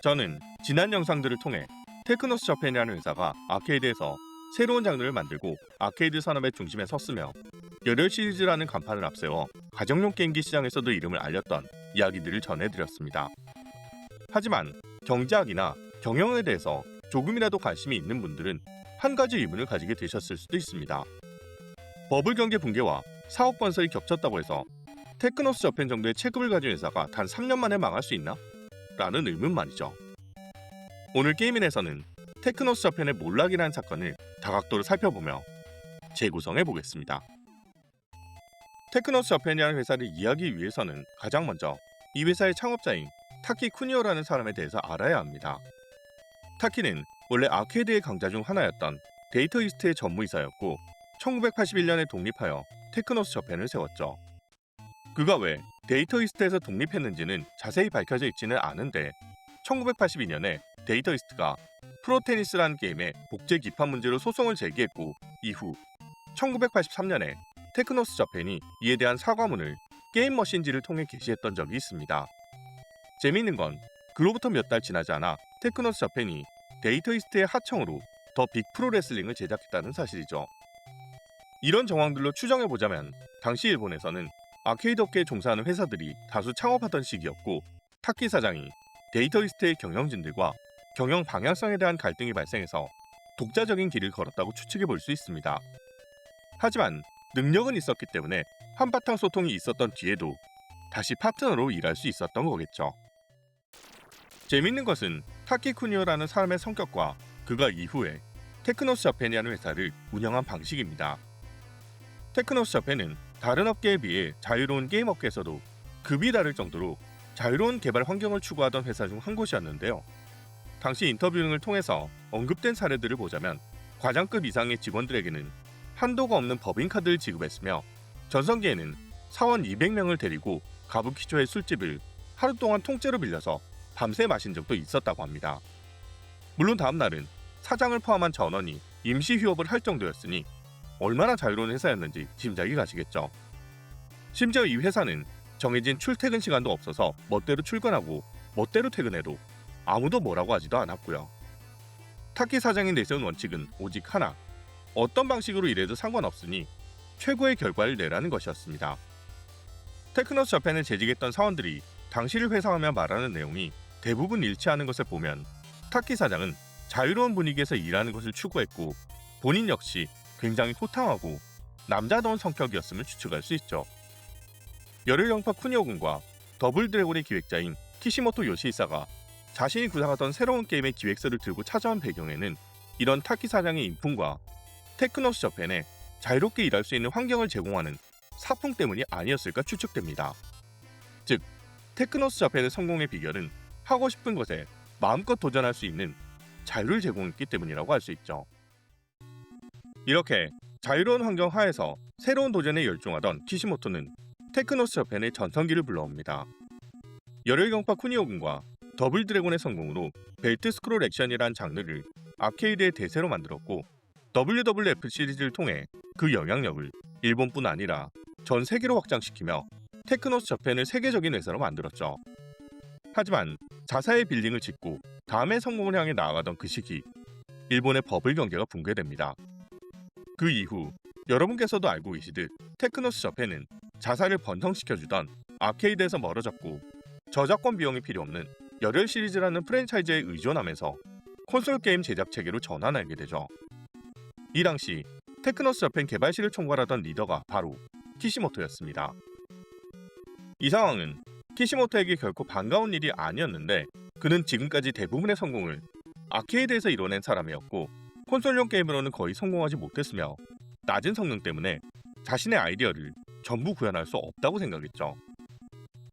저는 지난 영상들을 통해 테크노스 저펜이라는 회사가 아케이드에서 새로운 장르를 만들고 아케이드 산업의 중심에 섰으며 열혈 시리즈라는 간판을 앞세워 가정용 게임기 시장에서도 이름을 알렸던 이야기들을 전해드렸습니다. 하지만 경제학이나 경영에 대해서 조금이라도 관심이 있는 분들은 한 가지 의문을 가지게 되셨을 수도 있습니다. 버블 경제 붕괴와 사업 번성이 겹쳤다고 해서 테크노스 저펜 정도의 체급을 가진 회사가 단 3년 만에 망할 수 있나? 라는 의문 말이죠. 오늘 게이민에서는 테크노스 저펜의 몰락이라는 사건을 다각도로 살펴보며 재구성해 보겠습니다. 테크노스 저펜이라는 회사를 이해하기 위해서는 가장 먼저 이 회사의 창업자인 타키 쿠니오라는 사람에 대해서 알아야 합니다. 타키는 원래 아케이드의 강자 중 하나였던 데이터 이스트의 전무이사였고 1981년에 독립하여 테크노스 저펜을 세웠죠. 그가 왜 데이터 이스트에서 독립했는지는 자세히 밝혀져 있지는 않은데 1982년에 데이터 이스트가 프로테니스라는 게임의 복제 기판 문제로 소송을 제기했고 이후 1983년에 테크노스 저펜이 이에 대한 사과문을 게임 머신지를 통해 게시했던 적이 있습니다. 재미있는 건 그로부터 몇 달 지나지 않아 테크노스 저펜이 데이터 이스트의 하청으로 더 빅 프로레슬링을 제작했다는 사실이죠. 이런 정황들로 추정해보자면 당시 일본에서는 아케이드 업계에 종사하는 회사들이 다수 창업하던 시기였고 타키 사장이 데이터 이스트의 경영진들과 경영 방향성에 대한 갈등이 발생해서 독자적인 길을 걸었다고 추측해 볼 수 있습니다. 하지만 능력은 있었기 때문에 한바탕 소통이 있었던 뒤에도 다시 파트너로 일할 수 있었던 거겠죠. 재밌는 것은 타키 쿠니오라는 사람의 성격과 그가 이후에 테크노스 저펜이라는 회사를 운영한 방식입니다. 테크노스 저펜은 다른 업계에 비해 자유로운 게임 업계에서도 급이 다를 정도로 자유로운 개발 환경을 추구하던 회사 중 한 곳이었는데요. 당시 인터뷰 등을 통해서 언급된 사례들을 보자면 과장급 이상의 직원들에게는 한도가 없는 법인카드를 지급했으며 전성기에는 사원 200명을 데리고 가부키초의 술집을 하루 동안 통째로 빌려서 밤새 마신 적도 있었다고 합니다. 물론 다음날은 사장을 포함한 전원이 임시 휴업을 할 정도였으니 얼마나 자유로운 회사였는지 짐작이 가시겠죠. 심지어 이 회사는 정해진 출퇴근 시간도 없어서 멋대로 출근하고 멋대로 퇴근해도 아무도 뭐라고 하지도 않았고요. 타키 사장이 내세운 원칙은 오직 하나, 어떤 방식으로 일해도 상관없으니 최고의 결과를 내라는 것이었습니다. 테크노스 저펜에 재직했던 사원들이 당시를 회상하며 말하는 내용이 대부분 일치하는 것을 보면 타키 사장은 자유로운 분위기에서 일하는 것을 추구했고 본인 역시 굉장히 호탕하고 남자다운 성격이었음을 추측할 수 있죠. 열혈 영파 쿠니오 군과 더블 드래곤의 기획자인 키시모토 요시히사가 자신이 구상하던 새로운 게임의 기획서를 들고 찾아온 배경에는 이런 타키 사장의 인품과 테크노스 저펜에 자유롭게 일할 수 있는 환경을 제공하는 사풍 때문이 아니었을까 추측됩니다. 즉, 테크노스 저펜의 성공의 비결은 하고 싶은 것에 마음껏 도전할 수 있는 자유를 제공했기 때문이라고 할 수 있죠. 이렇게 자유로운 환경 하에서 새로운 도전에 열중하던 키시모토는 테크노스 저펜의 전성기를 불러옵니다. 열혈 경파 쿠니오 군과 더블 드래곤의 성공으로 벨트 스크롤 액션이란 장르를 아케이드의 대세로 만들었고 WWF 시리즈를 통해 그 영향력을 일본뿐 아니라 전 세계로 확장시키며 테크노스 저펜을 세계적인 회사로 만들었죠. 하지만 자사의 빌딩을 짓고 다음의 성공을 향해 나아가던 그 시기, 일본의 버블 경제가 붕괴됩니다. 그 이후 여러분께서도 알고 계시듯 테크노스 저펜은 자사를 번성시켜주던 아케이드에서 멀어졌고 저작권 비용이 필요 없는 열혈 시리즈라는 프랜차이즈에 의존하면서 콘솔 게임 제작 체계로 전환하게 되죠. 이 당시 테크노스 저펜 개발실을 총괄하던 리더가 바로 키시모토였습니다. 이 상황은 키시모토에게 결코 반가운 일이 아니었는데 그는 지금까지 대부분의 성공을 아케이드에서 이뤄낸 사람이었고 콘솔용 게임으로는 거의 성공하지 못했으며 낮은 성능 때문에 자신의 아이디어를 전부 구현할 수 없다고 생각했죠.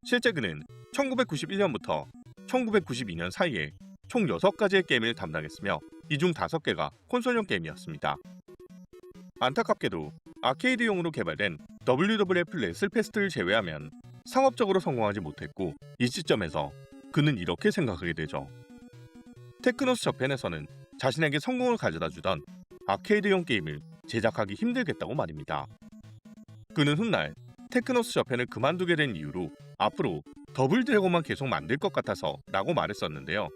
실제 그는 1991년부터 1992년 사이에 총 6가지의 게임을 담당했으며 이 중 5개가 콘솔용 게임이었습니다. 안타깝게도 아케이드용으로 개발된 WWF 레슬페스트를 제외하면 상업적으로 성공하지 못했고 이 시점에서 그는 이렇게 생각하게 되죠. 테크노스 저펜에서는 자신에게 성공을 가져다주던 아케이드용 게임을 제작하기 힘들겠다고 말입니다. 그는 훗날 테크노스 저펜을 그만두게 된 이유로 앞으로 더블 드래곤만 계속 만들 것 같아서 라고 말했었는데요.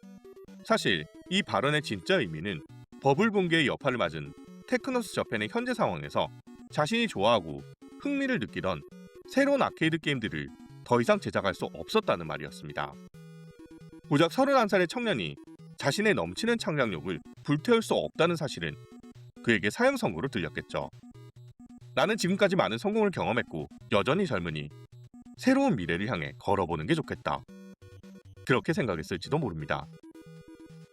사실 이 발언의 진짜 의미는 버블 붕괴의 여파를 맞은 테크노스 저펜의 현재 상황에서 자신이 좋아하고 흥미를 느끼던 새로운 아케이드 게임들을 더 이상 제작할 수 없었다는 말이었습니다. 고작 31살의 청년이 자신의 넘치는 창작력을 불태울 수 없다는 사실은 그에게 사형 선고로 들렸겠죠. 나는 지금까지 많은 성공을 경험했고 여전히 젊으니 새로운 미래를 향해 걸어보는 게 좋겠다. 그렇게 생각했을지도 모릅니다.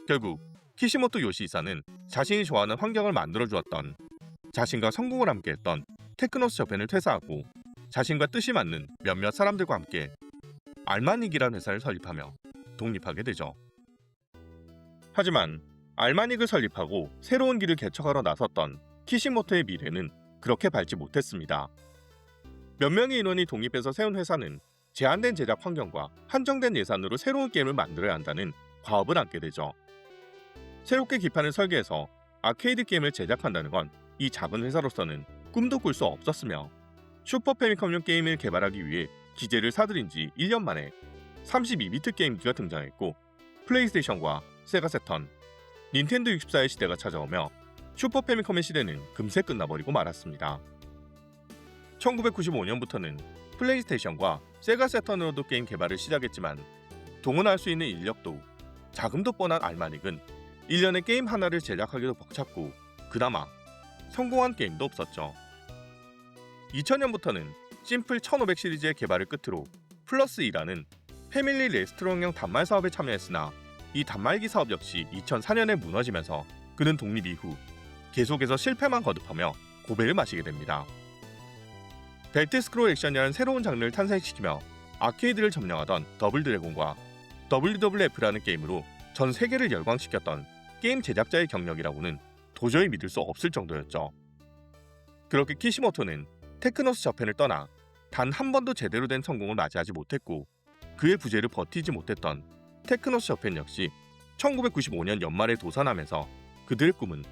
결국 키시모토 요시히사는 자신이 좋아하는 환경을 만들어주었던, 자신과 성공을 함께했던 테크노스 저펜을 퇴사하고 자신과 뜻이 맞는 몇몇 사람들과 함께 알마닉이라는 회사를 설립하며 독립하게 되죠. 하지만 알마닉을 설립하고 새로운 길을 개척하러 나섰던 키시모토의 미래는 그렇게 밝지 못했습니다. 몇 명의 인원이 독립해서 세운 회사는 제한된 제작 환경과 한정된 예산으로 새로운 게임을 만들어야 한다는 과업을 안게 되죠. 새롭게 기판을 설계해서 아케이드 게임을 제작한다는 건 이 작은 회사로서는 꿈도 꿀 수 없었으며, 슈퍼 패미컴용 게임을 개발하기 위해 기재를 사들인 지 1년 만에 32비트 게임기가 등장했고 플레이스테이션과 세가 세턴, 닌텐도 64의 시대가 찾아오며 슈퍼 패미컴의 시대는 금세 끝나버리고 말았습니다. 1995년부터는 플레이스테이션과 세가 세턴으로도 게임 개발을 시작했지만 동원할 수 있는 인력도 자금도 뻔한 알마닉은 1년에 게임 하나를 제작하기도 벅찼고 그나마 성공한 게임도 없었죠. 2000년부터는 심플 1500 시리즈의 개발을 끝으로 플러스2라는 패밀리 레스토랑형 단말 사업에 참여했으나 이 단말기 사업 역시 2004년에 무너지면서 그는 독립 이후 계속해서 실패만 거듭하며 고배를 마시게 됩니다. 벨트 스크롤 액션이라는 새로운 장르를 탄생시키며 아케이드를 점령하던 더블 드래곤과 WWF라는 게임으로 전 세계를 열광시켰던 게임 제작자의 경력이라고는 도저히 믿을 수 없을 정도였죠. 그렇게 키시모토는 테크노스 저펜을 떠나 단 한 번도 제대로 된 성공을 맞이하지 못했고 그의 부재를 버티지 못했던 테크노스 저펜 역시 1995년 연말에 도산하면서 그들의 꿈은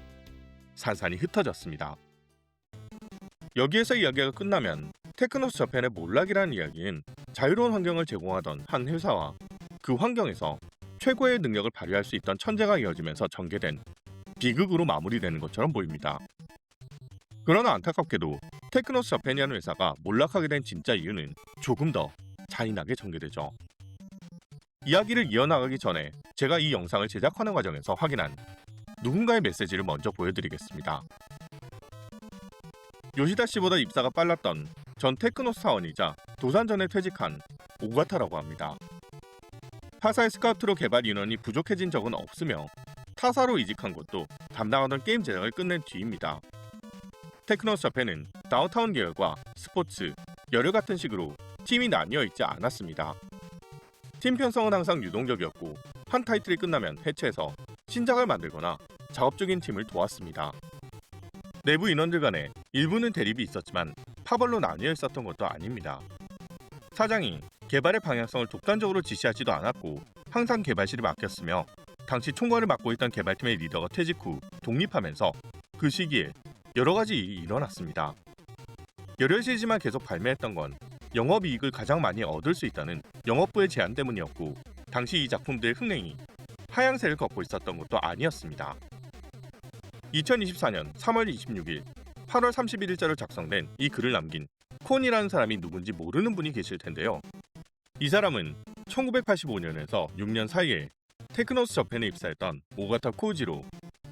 산산이 흩어졌습니다. 여기에서 이야기가 끝나면 테크노스 저펜의 몰락이라는 이야기는 자유로운 환경을 제공하던 한 회사와 그 환경에서 최고의 능력을 발휘할 수 있던 천재가 이어지면서 전개된 비극으로 마무리되는 것처럼 보입니다. 그러나 안타깝게도 테크노스 저펜이라는 회사가 몰락하게 된 진짜 이유는 조금 더 잔인하게 전개되죠. 이야기를 이어나가기 전에 제가 이 영상을 제작하는 과정에서 확인한 누군가의 메시지를 먼저 보여드리겠습니다. 요시다 씨보다 입사가 빨랐던 전 테크노스 사원이자 도산 전에 퇴직한 오가타라고 합니다. 타사의 스카우트로 개발 인원이 부족해진 적은 없으며 타사로 이직한 것도 담당하던 게임 제작을 끝낸 뒤입니다. 테크노스 저펜은 다운타운 계열과 스포츠, 여류 같은 식으로 팀이 나뉘어 있지 않았습니다. 팀 편성은 항상 유동적이었고 한 타이틀이 끝나면 해체해서 신작을 만들거나 작업 중인 팀을 도왔습니다. 내부 인원들 간에 일부는 대립이 있었지만 파벌로 나뉘어 있었던 것도 아닙니다. 사장이 개발의 방향성을 독단적으로 지시하지도 않았고 항상 개발실을 맡겼으며 당시 총괄을 맡고 있던 개발팀의 리더가 퇴직 후 독립하면서 그 시기에 여러 가지 일이 일어났습니다. 열혈 시리즈만 계속 발매했던 건 영업이익을 가장 많이 얻을 수 있다는 영업부의 제한 때문이었고 당시 이 작품들의 흥행이 하향세를 걷고 있었던 것도 아니었습니다. 2024년 3월 26일, 8월 31일자로 작성된 이 글을 남긴 콘이라는 사람이 누군지 모르는 분이 계실 텐데요. 이 사람은 1985년에서 6년 사이에 테크노스 저펜에 입사했던 오가타 코우지로,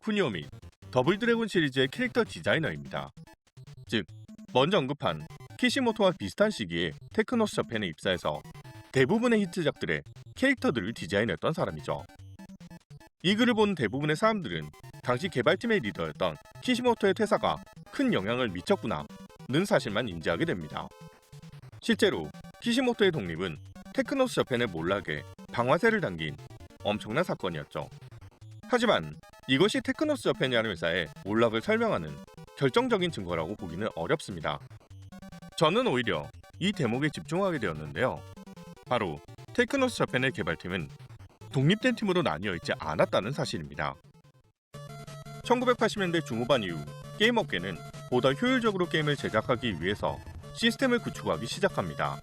쿠니오 및 더블 드래곤 시리즈의 캐릭터 디자이너입니다. 즉, 먼저 언급한 키시모토와 비슷한 시기에 테크노스 저펜에 입사해서 대부분의 히트작들의 캐릭터들을 디자인했던 사람이죠. 이 글을 본 대부분의 사람들은 당시 개발팀의 리더였던 키시모토의 퇴사가 큰 영향을 미쳤구나는 사실만 인지하게 됩니다. 실제로 키시모토의 독립은 테크노스 저펜의 몰락에 방아쇠를 당긴 엄청난 사건이었죠. 하지만 이것이 테크노스 저펜이라는 회사의 몰락을 설명하는 결정적인 증거라고 보기는 어렵습니다. 저는 오히려 이 대목에 집중하게 되었는데요. 바로 테크노스 저펜의 개발팀은 독립된 팀으로 나뉘어 있지 않았다는 사실입니다. 1980년대 중후반 이후 게임 업계는 보다 효율적으로 게임을 제작하기 위해서 시스템을 구축하기 시작합니다.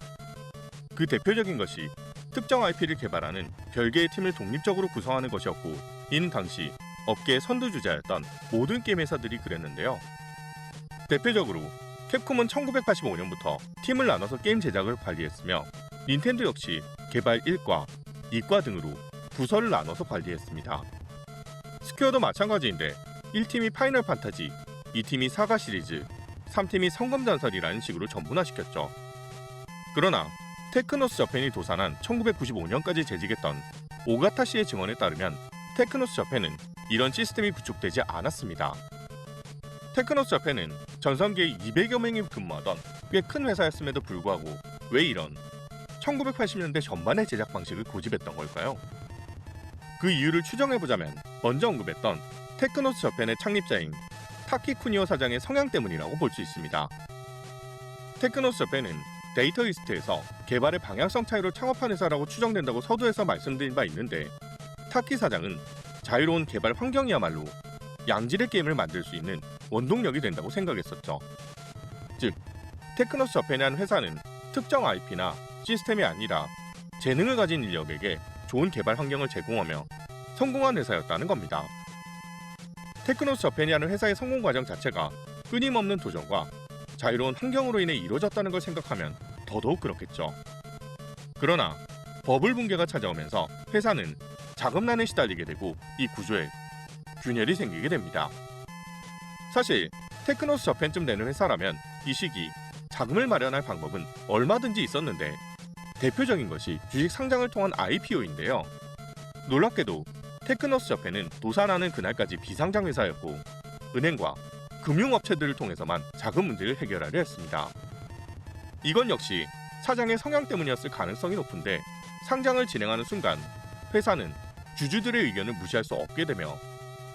그 대표적인 것이 특정 IP를 개발하는 별개의 팀을 독립적으로 구성하는 것이었고, 이는 당시 업계의 선두주자였던 모든 게임 회사들이 그랬는데요. 대표적으로 캡콤은 1985년부터 팀을 나눠서 게임 제작을 관리했으며, 닌텐도 역시 개발 1과, 2과 등으로 부서를 나눠서 관리했습니다. 스퀘어도 마찬가지인데 1팀이 파이널 판타지, 2팀이 사가 시리즈, 3팀이 성검전설이라는 식으로 전분화시켰죠. 그러나 테크노스 저펜이 도산한 1995년까지 재직했던 오가타 씨의 증언에 따르면 테크노스 저펜은 이런 시스템이 구축되지 않았습니다. 테크노스 저펜은 전성기에 200여 명이 근무하던 꽤 큰 회사였음에도 불구하고 왜 이런 1980년대 전반의 제작 방식을 고집했던 걸까요? 그 이유를 추정해보자면 먼저 언급했던 테크노스 저펜의 창립자인 타키 쿠니오 사장의 성향 때문이라고 볼 수 있습니다. 테크노스 저펜은 데이터 이스트에서 개발의 방향성 차이로 창업한 회사라고 추정된다고 서두에서 말씀드린 바 있는데, 타키 사장은 자유로운 개발 환경이야말로 양질의 게임을 만들 수 있는 원동력이 된다고 생각했었죠. 즉, 테크노스 저펜이라는 회사는 특정 IP나 시스템이 아니라 재능을 가진 인력에게 좋은 개발 환경을 제공하며 성공한 회사였다는 겁니다. 테크노스 저펜이라는 회사의 성공 과정 자체가 끊임없는 도전과 자유로운 환경으로 인해 이루어졌다는 걸 생각하면 더더욱 그렇겠죠. 그러나 버블 붕괴가 찾아오면서 회사는 자금난에 시달리게 되고 이 구조에 균열이 생기게 됩니다. 사실 테크노스 저펜쯤 되는 회사라면 이 시기 자금을 마련할 방법은 얼마든지 있었는데, 대표적인 것이 주식 상장을 통한 IPO인데요. 놀랍게도 테크노스 저펜은 도산하는 그날까지 비상장 회사였고, 은행과 금융업체들을 통해서만 자금 문제를 해결하려 했습니다. 이건 역시 사장의 성향 때문이었을 가능성이 높은데, 상장을 진행하는 순간 회사는 주주들의 의견을 무시할 수 없게 되며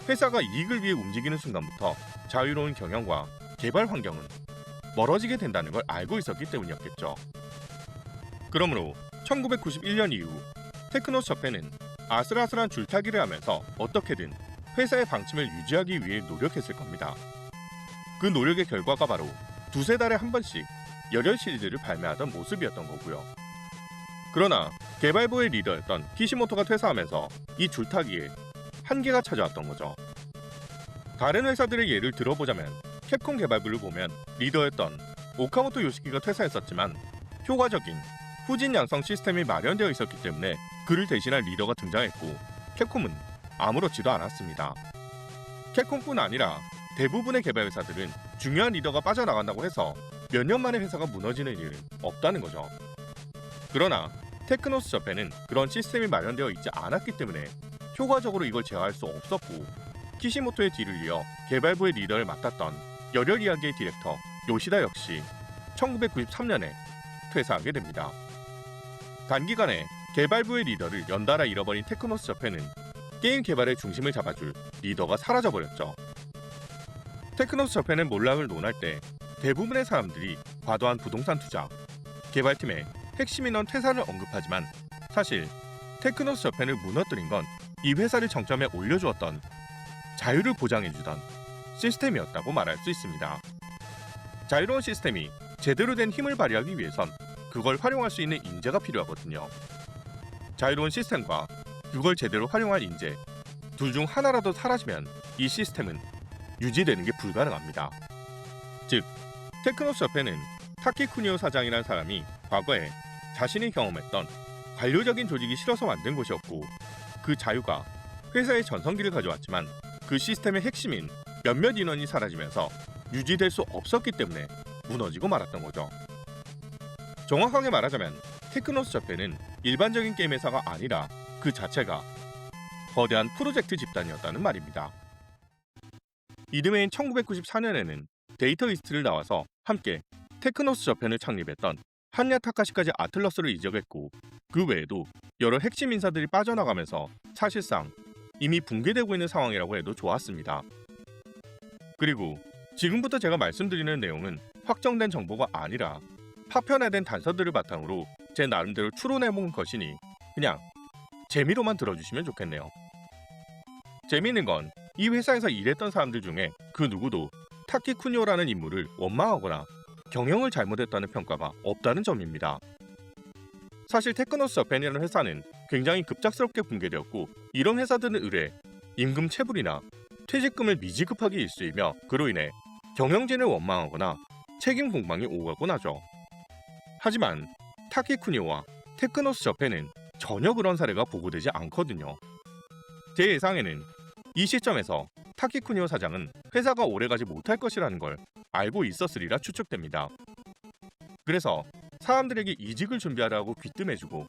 회사가 이익을 위해 움직이는 순간부터 자유로운 경영과 개발 환경은 멀어지게 된다는 걸 알고 있었기 때문이었겠죠. 그러므로 1991년 이후 테크노스 저펜은 아슬아슬한 줄타기를 하면서 어떻게든 회사의 방침을 유지하기 위해 노력했을 겁니다. 그 노력의 결과가 바로 두세 달에 한 번씩 열혈 시리즈를 발매하던 모습이었던 거고요. 그러나 개발부의 리더였던 키시모토가 퇴사하면서 이 줄타기에 한계가 찾아왔던 거죠. 다른 회사들의 예를 들어보자면 캡콤 개발부를 보면 리더였던 오카모토 요시키가 퇴사했었지만 효과적인 후진 양성 시스템이 마련되어 있었기 때문에 그를 대신할 리더가 등장했고, 캡콤은 아무렇지도 않았습니다. 캡콤뿐 아니라 대부분의 개발 회사들은 중요한 리더가 빠져나간다고 해서 몇 년 만에 회사가 무너지는 일은 없다는 거죠. 그러나 테크노스 저펜은 그런 시스템이 마련되어 있지 않았기 때문에 효과적으로 이걸 제어할 수 없었고, 키시모토의 뒤를 이어 개발부의 리더를 맡았던 열혈 이야기의 디렉터 요시다 역시 1993년에 퇴사하게 됩니다. 단기간에 개발부의 리더를 연달아 잃어버린 테크노스 저펜은 게임 개발의 중심을 잡아줄 리더가 사라져버렸죠. 테크노스 저펜은 몰락을 논할 때 대부분의 사람들이 과도한 부동산 투자, 개발팀의 핵심 인원 퇴사를 언급하지만, 사실 테크노스 저펜을 무너뜨린 건 이 회사를 정점에 올려주었던 자유를 보장해주던 시스템이었다고 말할 수 있습니다. 자유로운 시스템이 제대로 된 힘을 발휘하기 위해선 그걸 활용할 수 있는 인재가 필요하거든요. 자유로운 시스템과 그걸 제대로 활용할 인재, 둘 중 하나라도 사라지면 이 시스템은 유지되는 게 불가능합니다. 즉, 테크노스 저펜은 타키 쿠니오 사장이라는 사람이 과거에 자신이 경험했던 관료적인 조직이 싫어서 만든 곳이었고, 그 자유가 회사의 전성기를 가져왔지만 그 시스템의 핵심인 몇몇 인원이 사라지면서 유지될 수 없었기 때문에 무너지고 말았던 거죠. 정확하게 말하자면 테크노스 저펜은 일반적인 게임 회사가 아니라 그 자체가 거대한 프로젝트 집단이었다는 말입니다. 이듬해인 1994년에는 데이터 이스트를 나와서 함께 테크노스 저펜을 창립했던 한야 타카시까지 아틀러스를 이적했고, 그 외에도 여러 핵심 인사들이 빠져나가면서 사실상 이미 붕괴되고 있는 상황이라고 해도 좋았습니다. 그리고 지금부터 제가 말씀드리는 내용은 확정된 정보가 아니라 파편화된 단서들을 바탕으로 제 나름대로 추론해본 것이니 그냥 재미로만 들어주시면 좋겠네요. 재미있는 건 이 회사에서 일했던 사람들 중에 그 누구도 타키 쿠니오라는 인물을 원망하거나 경영을 잘못했다는 평가가 없다는 점입니다. 사실 테크노스 저팬이라는 회사는 굉장히 급작스럽게 붕괴되었고, 이런 회사들은 의뢰, 임금 체불이나 퇴직금을 미지급하게 일수이며 그로 인해 경영진을 원망하거나 책임 공방이 오가곤 하죠. 하지만 타키쿠니오와 테크노스 저팬은 전혀 그런 사례가 보고되지 않거든요. 제 예상에는 이 시점에서 타키쿠니오 사장은 회사가 오래가지 못할 것이라는 걸 알고 있었으리라 추측됩니다. 그래서 사람들에게 이직을 준비하라고 귀뜸해주고,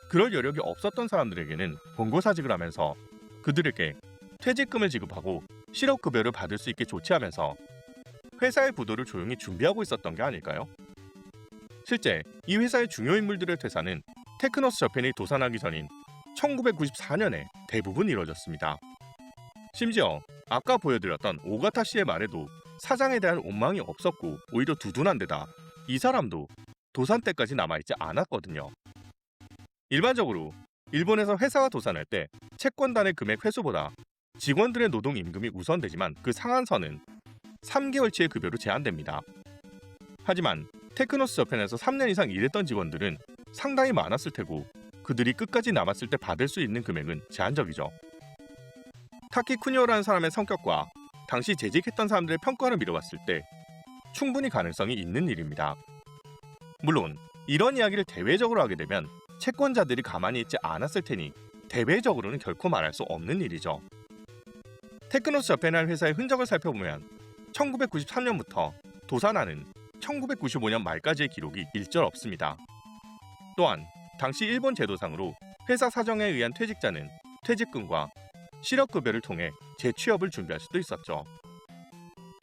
그럴 여력이 없었던 사람들에게는 권고사직을 하면서 그들에게 퇴직금을 지급하고 실업급여를 받을 수 있게 조치하면서 회사의 부도를 조용히 준비하고 있었던 게 아닐까요? 실제 이 회사의 중요 인물들의 퇴사는 테크노스 저팬이 도산하기 전인 1994년에 대부분 이뤄졌습니다. 심지어 아까 보여드렸던 오가타 씨의 말에도 사장에 대한 원망이 없었고 오히려 두둔한 데다 이 사람도 도산 때까지 남아있지 않았거든요. 일반적으로 일본에서 회사가 도산할 때 채권단의 금액 회수보다 직원들의 노동 임금이 우선되지만 그 상한선은 3개월치의 급여로 제한됩니다. 하지만 테크노스 저팬에서 3년 이상 일했던 직원들은 상당히 많았을 테고 그들이 끝까지 남았을 때 받을 수 있는 금액은 제한적이죠. 타키쿠니오라는 사람의 성격과 당시 재직했던 사람들의 평가를 미뤄봤을 때 충분히 가능성이 있는 일입니다. 물론 이런 이야기를 대외적으로 하게 되면 채권자들이 가만히 있지 않았을 테니 대외적으로는 결코 말할 수 없는 일이죠. 테크노스 저팬이라는 회사의 흔적을 살펴보면 1993년부터 도산하는 1995년 말까지의 기록이 일절 없습니다. 또한 당시 일본 제도상으로 회사 사정에 의한 퇴직자는 퇴직금과 실업급여를 통해 재취업을 준비할 수도 있었죠.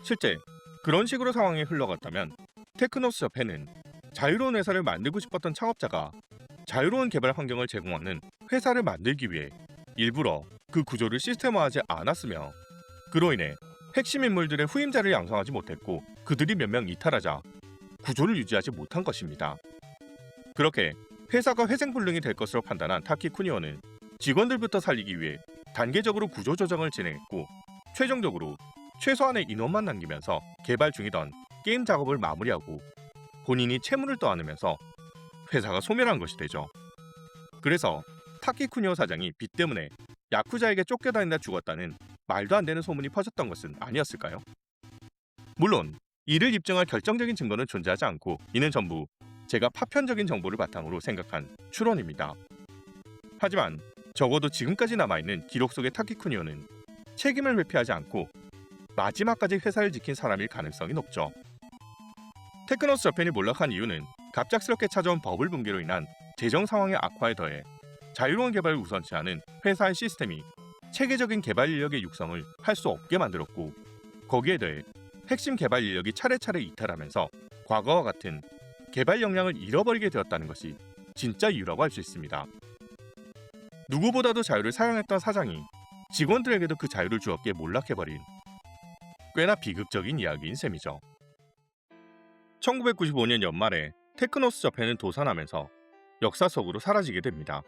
실제 그런 식으로 상황이 흘러갔다면 테크노스 저팬은 자유로운 회사를 만들고 싶었던 창업자가 자유로운 개발 환경을 제공하는 회사를 만들기 위해 일부러 그 구조를 시스템화하지 않았으며 그로 인해 핵심 인물들의 후임자를 양성하지 못했고 그들이 몇 명 이탈하자 구조를 유지하지 못한 것입니다. 그렇게 회사가 회생불능이 될 것으로 판단한 타키쿠니오는 직원들부터 살리기 위해 단계적으로 구조 조정을 진행했고 최종적으로 최소한의 인원만 남기면서 개발 중이던 게임 작업을 마무리하고 본인이 채무를 떠안으면서 회사가 소멸한 것이 되죠. 그래서 타키쿠니오 사장이 빚 때문에 야쿠자에게 쫓겨다니다 죽었다는 말도 안 되는 소문이 퍼졌던 것은 아니었을까요? 물론 이를 입증할 결정적인 증거는 존재하지 않고 이는 전부 제가 파편적인 정보를 바탕으로 생각한 추론입니다. 하지만 적어도 지금까지 남아있는 기록 속의 타키쿠니오는 책임을 회피하지 않고 마지막까지 회사를 지킨 사람일 가능성이 높죠. 테크노스 저팬이 몰락한 이유는 갑작스럽게 찾아온 버블 붕괴로 인한 재정 상황의 악화에 더해 자유로운 개발을 우선시하는 회사의 시스템이 체계적인 개발 인력의 육성을 할 수 없게 만들었고 거기에 더해 핵심 개발 인력이 차례차례 이탈하면서 과거와 같은 개발 역량을 잃어버리게 되었다는 것이 진짜 이유라고 할 수 있습니다. 누구보다도 자유를 사랑했던 사장이 직원들에게도 그 자유를 주었기에 몰락해버린 꽤나 비극적인 이야기인 셈이죠. 1995년 연말에 테크노스 저팬은 도산하면서 역사 속으로 사라지게 됩니다.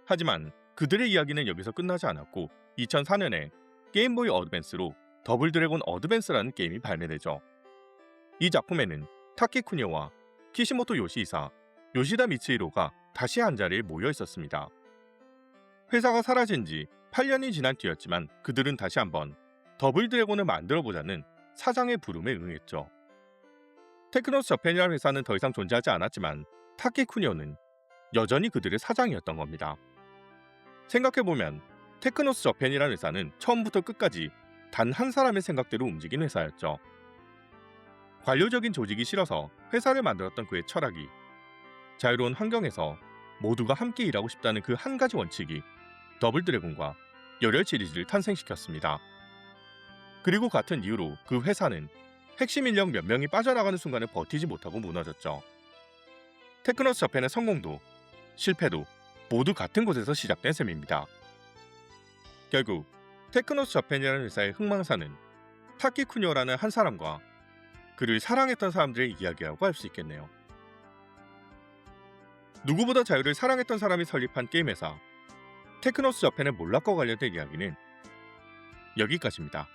하지만 그들의 이야기는 여기서 끝나지 않았고 2004년에 게임보이 어드밴스로 더블 드래곤 어드밴스라는 게임이 발매되죠. 이 작품에는 타키쿠니오와 키시모토 요시이사, 요시다 미츠히로가 다시 한자리에 모여 있었습니다. 회사가 사라진 지 8년이 지난 뒤였지만 그들은 다시 한번 더블 드래곤을 만들어보자는 사장의 부름에 응했죠. 테크노스 저팬이라는 회사는 더 이상 존재하지 않았지만 타키쿠니오는 여전히 그들의 사장이었던 겁니다. 생각해보면 테크노스 저팬이라는 회사는 처음부터 끝까지 단 한 사람의 생각대로 움직인 회사였죠. 관료적인 조직이 싫어서 회사를 만들었던 그의 철학이 자유로운 환경에서 모두가 함께 일하고 싶다는 그 한 가지 원칙이 더블 드래곤과 열혈 시리즈를 탄생시켰습니다. 그리고 같은 이유로 그 회사는 핵심 인력 몇 명이 빠져나가는 순간을 버티지 못하고 무너졌죠. 테크노스 저팬의 성공도 실패도 모두 같은 곳에서 시작된 셈입니다. 결국 테크노스 저팬이라는 회사의 흥망사는 타키쿠니오라는 한 사람과 그를 사랑했던 사람들의 이야기라고 할 수 있겠네요. 누구보다 자유를 사랑했던 사람이 설립한 게임 회사 테크노스 저팬의 몰락과 관련된 이야기는 여기까지입니다.